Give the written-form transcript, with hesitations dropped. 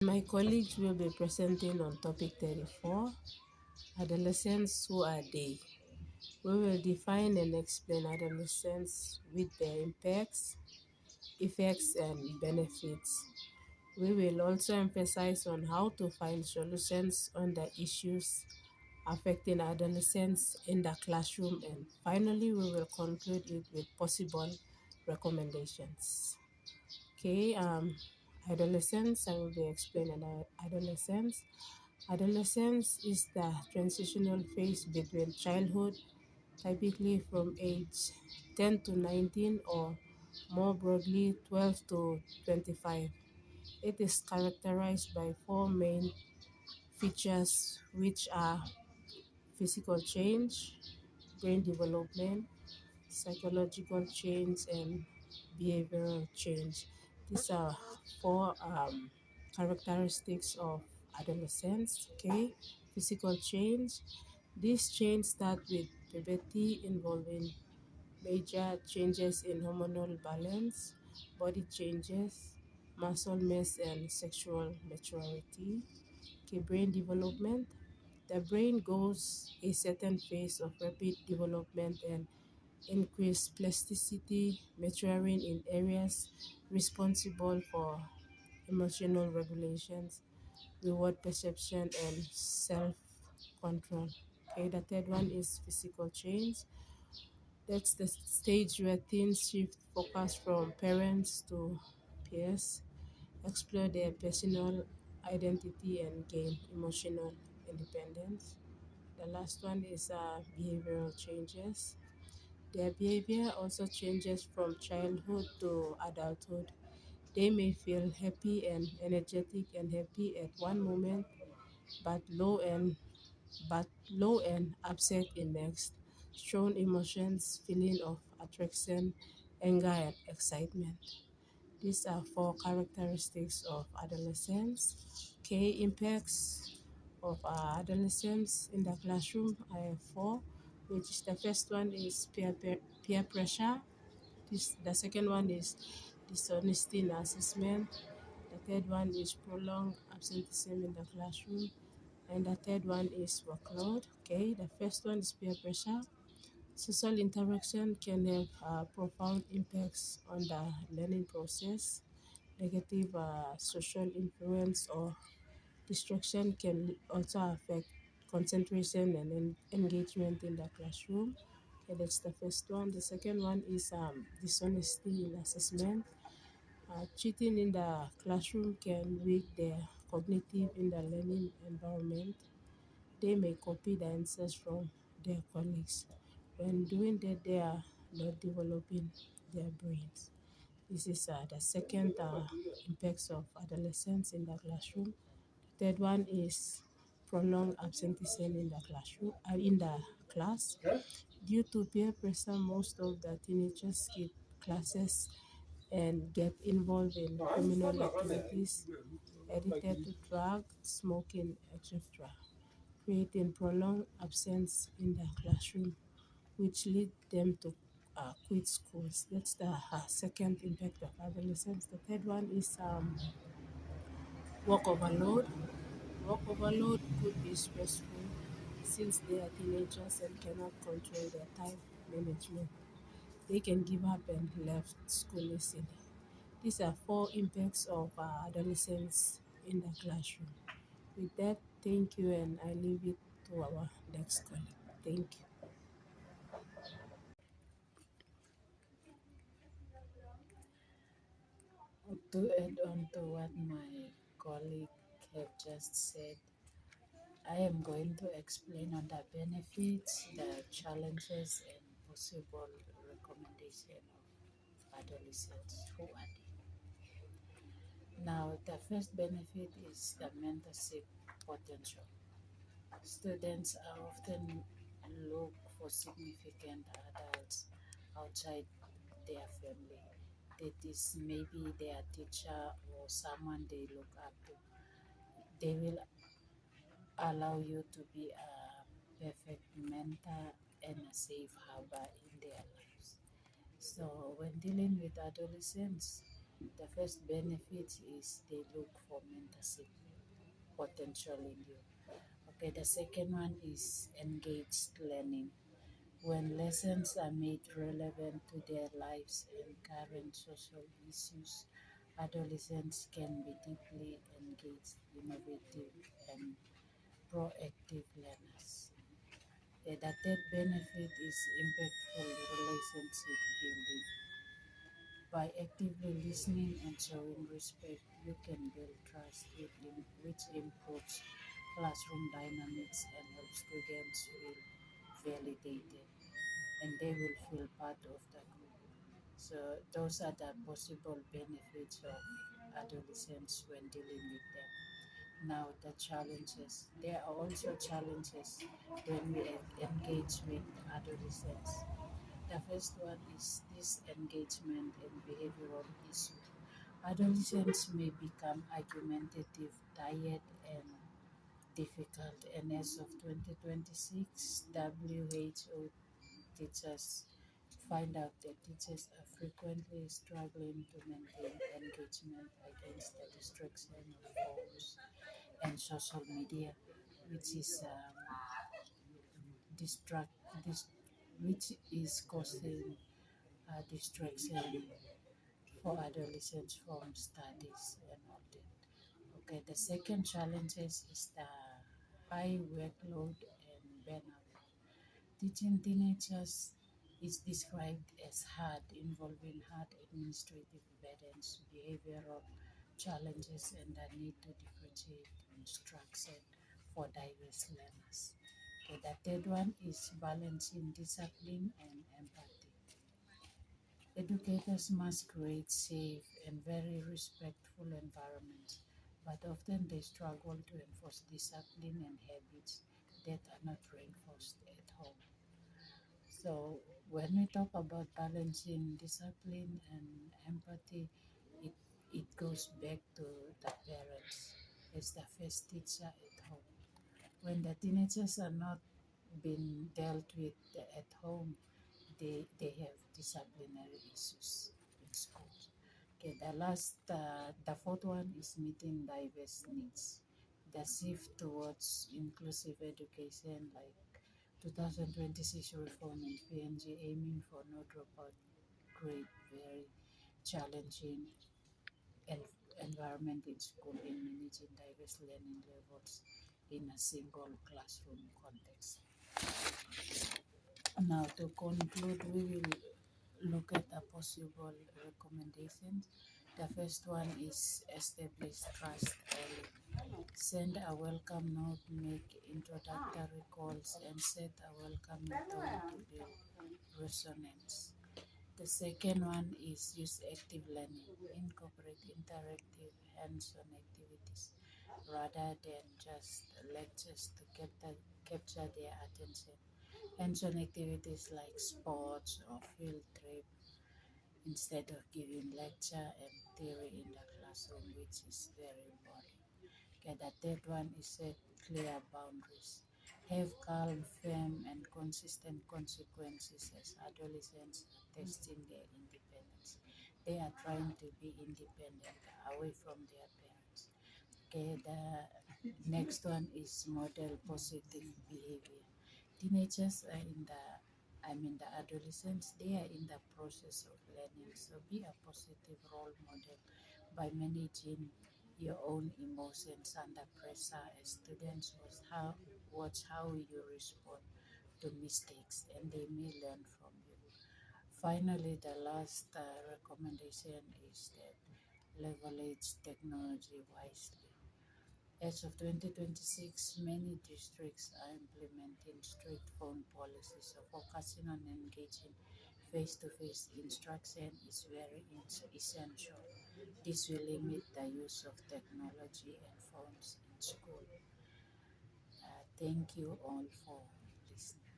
My colleagues will be presenting on topic 34, adolescents, who are they? We will define and explain adolescents with their impacts, effects, and benefits. We will also emphasize on how to find solutions on the issues affecting adolescents in the classroom, and finally we will conclude it with possible recommendations. Okay, adolescence, I will be explaining adolescence. Adolescence is the transitional phase between childhood, typically from age 10 to 19, or more broadly 12 to 25. It is characterized by four main features, which are physical change, brain development, psychological change, and behavioral change. These are four characteristics of adolescence. Okay, physical change. This change start with puberty, involving major changes in hormonal balance, body changes, muscle mass, and sexual maturity. Okay, brain development. The brain goes a certain phase of rapid development and increased plasticity, maturing in areas responsible for emotional regulations, reward perception, and self control. Okay, the third one is physical change. That's the stage where teens shift focus from parents to peers, explore their personal identity, and gain emotional independence. The last one is behavioral changes. Their behavior also changes from childhood to adulthood. They may feel happy and energetic and happy at one moment, but low and upset in next. Strong emotions, feeling of attraction, anger, and excitement. These are four characteristics of adolescence. Key impacts of adolescence in the classroom. I have four, which is the first one is peer pressure. The second one is dishonesty in assessment. The third one is prolonged absenteeism in the classroom. And the third one is workload. Okay, the first one is peer pressure. Social interaction can have profound impacts on the learning process. Negative social influence or distraction can also affect concentration and engagement in the classroom. Okay, that's the first one. The second one is dishonesty in assessment. Cheating in the classroom can weaken their cognitive in the learning environment. They may copy the answers from their colleagues. When doing that, they are not developing their brains. This is the second impacts of adolescence in the classroom. Third one is prolonged absenteeism in the classroom, in the class. Due to peer pressure, most of the teenagers skip classes and get involved in criminal activities, addicted to drugs, smoking, etc., creating prolonged absence in the classroom, which lead them to quit schools. That's the second impact of adolescence. The third one is work overload. Work overload could be stressful since they are teenagers and cannot control their time management. They can give up and left school easily. These are four impacts of adolescence in the classroom. With that, thank you, and I leave it to our next colleague. Thank you. To add on to what my colleague have just said, I am going to explain on the benefits, the challenges, and possible recommendation of adolescents who are there. Now, the first benefit is the mentorship potential. Students are often look for significant adults outside their family. That is maybe their teacher or someone they look up to. They will allow you to be a perfect mentor and a safe harbor in their lives. So when dealing with adolescents, The first benefit is they look for mentorship potential in you. Okay, the second one is engaged learning. When lessons are made relevant to their lives and current social issues, adolescents can be deeply engaged, innovative, and proactive learners. The third benefit is impactful relationship building. By actively listening and showing respect, you can build trust, which improves classroom dynamics and helps students feel validated and they will feel part of the group. So, those are the possible benefits of adolescents when dealing with them. Now, the challenges. There are also challenges when we engage with adolescents. The first one is disengagement and behavioral issue. Adolescents may become argumentative, tired, and difficult. And as of 2026, WHO teachers find out that teachers are frequently struggling to maintain engagement against the distraction of phones and social media, which is distract, dis, which is causing distraction for adolescents from studies and all that. Okay, the second challenges is the high workload and burnout. Teaching teenagers is described as hard, involving hard administrative burdens, behavioral challenges, and the need to differentiate instruction for diverse learners. Okay, the third one is balancing discipline and empathy. Educators must create safe and very respectful environments, but often they struggle to enforce discipline and habits that are not reinforced at home. So, when we talk about balancing discipline and empathy, it, it goes back to the parents as the first teacher at home. When the teenagers are not being dealt with at home, they have disciplinary issues in schools. Okay, the fourth one is meeting diverse needs. The shift towards inclusive education, like 2026 reform in PNG aiming for no dropout grade, very challenging en- environment in school in managing diverse learning levels in a single classroom context. Now, to conclude, we will look at a possible recommendations. The first one is establish trust early. Send a welcome note, make introductory calls, and set a welcoming tone to build resonance. The second one is use active learning. Incorporate interactive hands-on activities rather than just lectures to capture their attention. Hands-on activities like sports or field trip instead of giving lecture and theory in the classroom, which is very boring. Okay, the third one is set clear boundaries. Have calm, firm, and consistent consequences as adolescents are testing their independence. They are trying to be independent away from their parents. Okay, the next one is model positive behavior. Teenagers are the adolescents, they are in the process of learning. So be a positive role model by managing your own emotions under pressure as students. Watch how you respond to mistakes and they may learn from you. Finally, the last recommendation is that leverage technology wisely. As of 2026, many districts are implementing strict phone policies, so focusing on engaging face-to-face instruction is very essential. This will limit the use of technology and phones in school. Thank you all for listening.